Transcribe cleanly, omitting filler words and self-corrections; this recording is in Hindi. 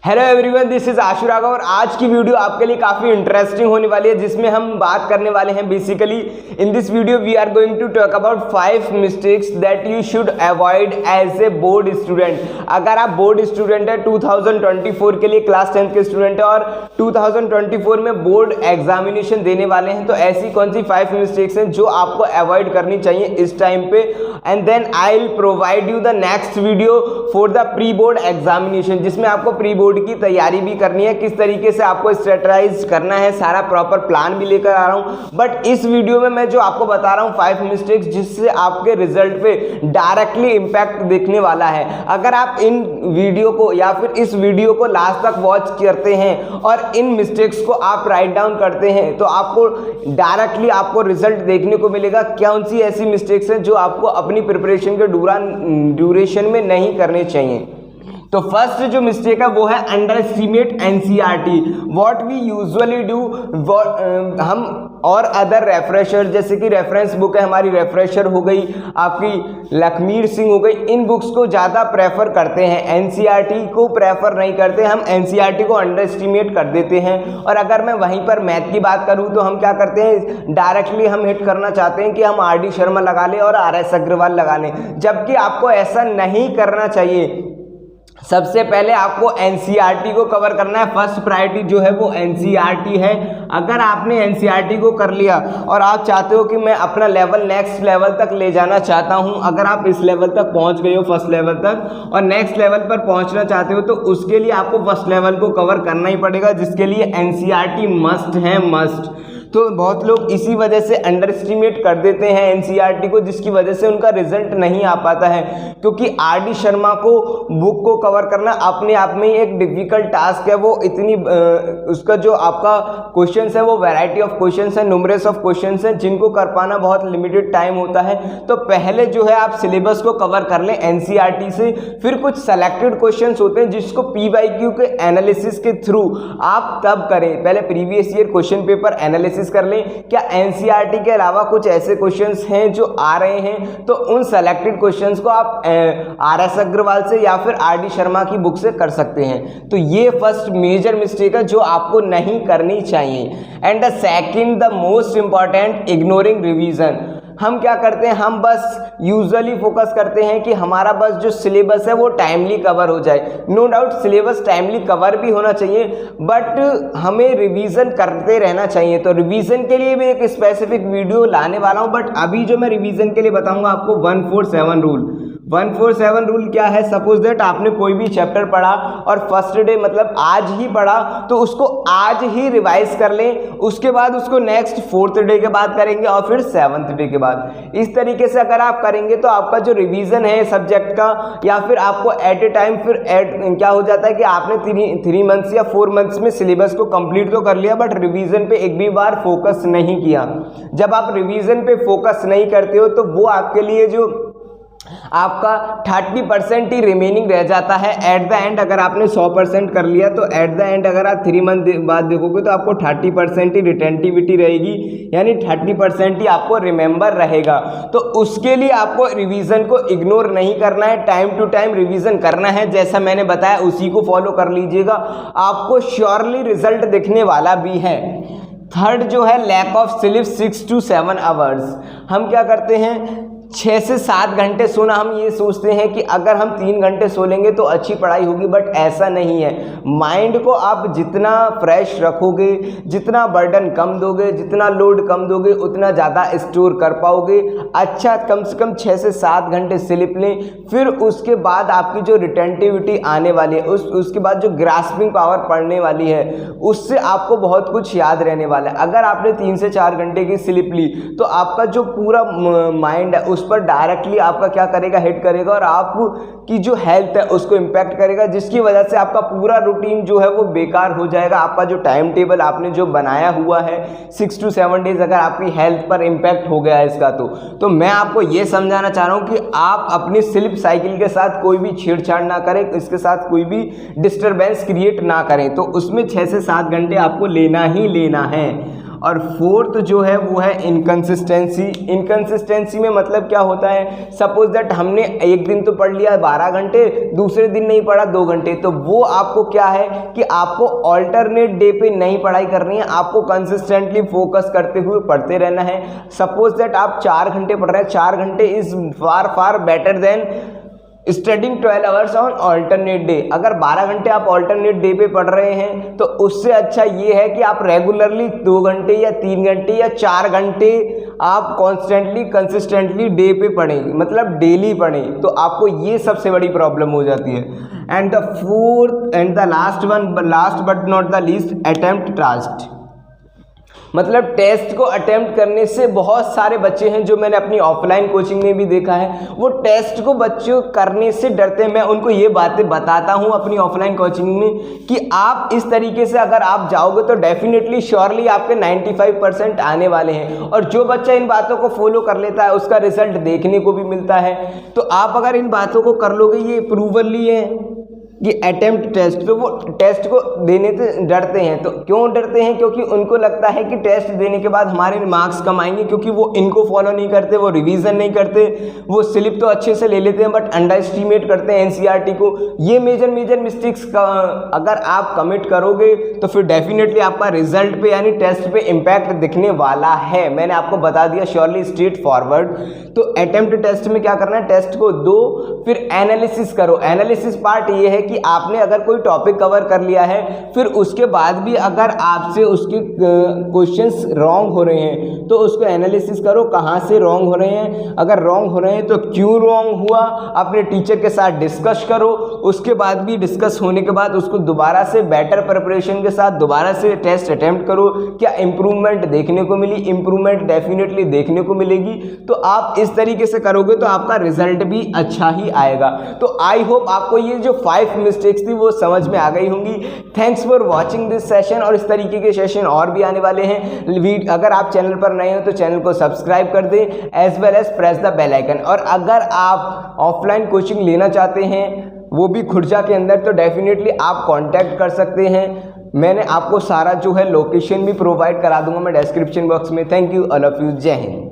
हेलो एवरीवन, दिस इज आशु राघव और आज की वीडियो आपके लिए काफ़ी इंटरेस्टिंग होने वाली है, जिसमें हम बात करने वाले हैं basically in this video we are going to talk about 5 mistakes that you should avoid as a board student. अगर आप बोर्ड स्टूडेंट है 2024 के लिए, क्लास 10th के स्टूडेंट है और 2024 में बोर्ड एग्जामिनेशन देने वाले हैं, तो ऐसी कौन सी 5 मिस्टेक्स हैं जो आपको अवॉइड करनी चाहिए इस टाइम पे। And then I will provide you the next video for the pre board examination, जिसमें आपको प्री बोर्ड की तैयारी भी करनी है, किस तरीके से आपको स्ट्रेटजाइज करना है, सारा प्रॉपर प्लान भी लेकर आ रहा हूं। बट इस वीडियो में मैं जो आपको बता रहा हूं 5 मिस्टेक्स जिससे आपके रिजल्ट पे डायरेक्टली इंपैक्ट दिखने वाला है। अगर आप इन वीडियो को या फिर इस वीडियो को लास्ट तक वॉच करते हैं और इन मिस्टेक्स को आप राइट डाउन करते हैं तो आपको डायरेक्टली आपको रिजल्ट देखने को मिलेगा। कौन सी ऐसी मिस्टेक्स हैं जो आपको अपनी प्रिपरेशन के ड्यूरेशन में नहीं करने चाहिए। तो फर्स्ट जो मिस्टेक है वो है under estimate NCERT. What we usually do, हम और अदर रेफ्रेशर जैसे कि रेफरेंस बुक है हमारी, रेफ्रेशर हो गई, आपकी लखमीर सिंह हो गई, इन बुक्स को ज़्यादा प्रेफर करते हैं, एनसीईआरटी को प्रेफर नहीं करते। हम एनसीईआरटी को अंडर एस्टिमेट कर देते हैं। और अगर मैं वहीं पर मैथ की बात करूं तो हम क्या करते हैं, डायरेक्टली हम हिट करना चाहते हैं कि हम आर.डी. शर्मा लगा लें और आर.एस. अग्रवाल लगा लें, जबकि आपको ऐसा नहीं करना चाहिए। सबसे पहले आपको एनसीईआरटी को कवर करना है। फर्स्ट प्रायोरिटी जो है वो एनसीईआरटी है। अगर आपने एनसीईआरटी को कर लिया और आप चाहते हो कि मैं अपना लेवल नेक्स्ट लेवल तक ले जाना चाहता हूं, अगर आप इस लेवल तक पहुंच गए हो फर्स्ट लेवल तक और नेक्स्ट लेवल पर पहुंचना चाहते हो, तो उसके लिए आपको फर्स्ट लेवल को कवर करना ही पड़ेगा, जिसके लिए एनसीईआरटी मस्ट है, मस्ट। तो बहुत लोग इसी वजह से अंडर एस्टिमेट कर देते हैं एनसीईआरटी को, जिसकी वजह से उनका रिजल्ट नहीं आ पाता है। क्योंकि आर.डी. शर्मा को बुक को कवर करना अपने आप में ही एक डिफिकल्ट टास्क है। वो इतनी उसका जो आपका क्वेश्चंस है वो वैरायटी ऑफ क्वेश्चंस है, न्यूमरस ऑफ क्वेश्चंस है, जिनको कर पाना बहुत लिमिटेड टाइम होता है। तो पहले जो है आप सिलेबस को कवर कर लें एनसीईआरटी से, फिर कुछ सेलेक्टेड क्वेश्चंस होते हैं जिसको पीवाईक्यू के एनालिसिस के थ्रू आप तब करें। पहले previous year question paper analysis कर लें, क्या एनसीईआरटी के अलावा कुछ ऐसे क्वेश्चंस हैं जो आ रहे हैं, तो उन सेलेक्टेड क्वेश्चंस को आप आर.एस. अग्रवाल से या फिर आर.डी. शर्मा की बुक से कर सकते हैं। तो ये फर्स्ट मेजर मिस्टेक है जो आपको नहीं करनी चाहिए। And the second, the most important, ignoring revision. हम क्या करते हैं, हम बस यूजुअली फोकस करते हैं कि हमारा बस जो सिलेबस है वो टाइमली कवर हो जाए। No doubt syllabus timely cover भी होना चाहिए, बट हमें रिवीजन करते रहना चाहिए। तो रिवीजन के लिए भी एक स्पेसिफिक वीडियो लाने वाला हूं, बट अभी जो मैं रिवीजन के लिए बताऊंगा आपको 147 रूल। 147 रूल क्या है, सपोज दैट आपने कोई भी चैप्टर पढ़ा और फर्स्ट डे मतलब आज ही पढ़ा, तो उसको आज ही रिवाइज कर लें, उसके बाद उसको नेक्स्ट 4th डे के बाद करेंगे और फिर 7th डे के बाद। इस तरीके से अगर आप करेंगे तो आपका जो रिवीजन है सब्जेक्ट का, या फिर आपको एट ए टाइम फिर क्या हो जाता है कि आपने 3 मंथ्स या 4 मंथ्स में सिलेबस को कंप्लीट तो कर लिया, बट रिवीजन पे एक भी बार फोकस नहीं किया। जब आप रिवीजन पे फोकस नहीं करते हो तो वो आपके लिए जो आपका 30% ही रिमेनिंग रह जाता है एट द एंड। अगर आपने 100% कर लिया तो एट द एंड अगर आप 3 मंथ बाद देखोगे तो आपको 30% ही रिटेंटिविटी रहेगी, यानी 30% ही आपको रिमेंबर रहेगा। तो उसके लिए आपको रिवीजन को इग्नोर नहीं करना है, टाइम टू टाइम रिवीजन करना है। जैसा मैंने बताया उसी को फॉलो कर लीजिएगा, आपको श्योरली रिजल्ट दिखने वाला भी है। थर्ड जो है lack of sleep 6 to 7 hours. हम क्या करते हैं, 6 से 7 घंटे सोना। हम ये सोचते हैं कि अगर हम 3 घंटे सो लेंगे तो अच्छी पढ़ाई होगी, बट ऐसा नहीं है। माइंड को आप जितना फ्रेश रखोगे, जितना बर्डन कम दोगे, जितना लोड कम दोगे, उतना ज़्यादा स्टोर कर पाओगे। अच्छा कम से कम 6 से 7 घंटे स्लीप लें, फिर उसके बाद आपकी जो रिटेंटिविटी आने वाली है, उसके बाद जो ग्रास्पिंग पावर पढ़ने वाली है, उससे आपको बहुत कुछ याद रहने वाला है। अगर आपने 3 से 4 घंटे की स्लीप ली तो आपका जो पूरा माइंड है उस पर डायरेक्टली आपका क्या करेगा, हिट करेगा और आपकी जो हेल्थ है उसको इम्पैक्ट करेगा, जिसकी वजह से आपका पूरा रूटीन जो है वो बेकार हो जाएगा। आपका जो टाइम टेबल आपने जो बनाया हुआ है 6 to 7 डेज, अगर आपकी हेल्थ पर इम्पैक्ट हो गया है इसका, तो मैं आपको ये समझाना चाह रहा हूँ कि आप अपनी स्लीप साइकिल के साथ कोई भी छेड़छाड़ ना करें, इसके साथ कोई भी डिस्टर्बेंस क्रिएट ना करें। तो उसमें 6 से 7 घंटे आपको लेना ही लेना है। और फोर्थ जो है वो है इनकंसिस्टेंसी। इनकंसिस्टेंसी में मतलब क्या होता है, सपोज दैट हमने एक दिन तो पढ़ लिया 12 घंटे, दूसरे दिन नहीं पढ़ा 2 घंटे, तो वो आपको क्या है कि आपको ऑल्टरनेट डे पे नहीं पढ़ाई करनी है, आपको कंसिस्टेंटली फोकस करते हुए पढ़ते रहना है। सपोज दैट आप 4 घंटे पढ़ रहे हैं, 4 घंटे is far better than studying 12 hours on alternate day. अगर 12 घंटे आप ऑल्टरनेट डे पे पढ़ रहे हैं तो उससे अच्छा ये है कि आप रेगुलरली 2 घंटे या 3 घंटे या 4 घंटे आप कॉन्स्टेंटली कंसिस्टेंटली डे पे पढ़ें, मतलब डेली पढ़ें, तो आपको ये सबसे बड़ी प्रॉब्लम हो जाती है। And the fourth and the last one, last but not the least, attempt task. मतलब टेस्ट को अटेम्प्ट करने से बहुत सारे बच्चे हैं जो मैंने अपनी ऑफलाइन कोचिंग में भी देखा है, वो टेस्ट को बच्चों करने से डरते हैं। मैं उनको ये बातें बताता हूँ अपनी ऑफलाइन कोचिंग में कि आप इस तरीके से अगर आप जाओगे तो डेफिनेटली श्योरली आपके 95% आने वाले हैं, और जो बच्चा इन बातों को फॉलो कर लेता है उसका रिजल्ट देखने को भी मिलता है। तो आप अगर इन बातों को कर लोगे, ये प्रूवली है कि अटेम्प्ट टेस्ट, तो वो टेस्ट को देने से डरते हैं। तो क्यों डरते हैं? क्योंकि उनको लगता है कि टेस्ट देने के बाद हमारे मार्क्स कम आएंगे, क्योंकि वो इनको फॉलो नहीं करते, वो रिवीजन नहीं करते, वो स्लिप तो अच्छे से ले लेते हैं बट अंडर एस्टिमेट करते हैं एनसीईआरटी को। ये मेजर मिस्टेक्स का अगर आप कमिट करोगे तो फिर डेफिनेटली आपका रिजल्ट पे यानी टेस्ट पे इम्पैक्ट दिखने वाला है। मैंने आपको बता दिया श्योरली स्ट्रेट फॉरवर्ड। तो अटेम्प्ट टेस्ट में क्या करना है, टेस्ट को दो, फिर एनालिसिस करो। एनालिसिस पार्ट ये है कि आपने अगर कोई टॉपिक कवर कर लिया है, फिर उसके बाद भी अगर आपसे उसके क्वेश्चंस रॉन्ग हो रहे हैं तो उसको एनालिसिस करो, कहाँ से रॉन्ग हो रहे हैं, अगर रॉन्ग हो रहे हैं तो क्यों रॉन्ग हुआ, अपने टीचर के साथ डिस्कस करो। उसके बाद भी डिस्कस होने के बाद उसको दोबारा से बेटर प्रिपरेशन के साथ दोबारा से टेस्ट अटेम्प्ट करो। क्या इंप्रूवमेंट देखने को मिली? इंप्रूवमेंट डेफिनेटली देखने को मिलेगी। तो आप इस तरीके से करोगे तो आपका रिजल्ट भी अच्छा ही आएगा। तो आई होप आपको ये जो 5 मिस्टेक्स थी वो समझ में आ गई होंगी। Thanks for watching this session, और इस तरीके के सेशन और भी आने वाले हैं। अगर आप चैनल पर नए हो तो चैनल को सब्सक्राइब कर दें, as well as press the bell icon. और अगर आप ऑफलाइन कोचिंग लेना चाहते हैं वो भी खुर्जा के अंदर, तो डेफिनेटली आप कांटेक्ट कर सकते हैं। मैंने आपको सारा जो है लोकेशन भी प्रोवाइड करा दूंगा मैं डिस्क्रिप्शन बॉक्स में। Thank you, all of you, जय हिंद।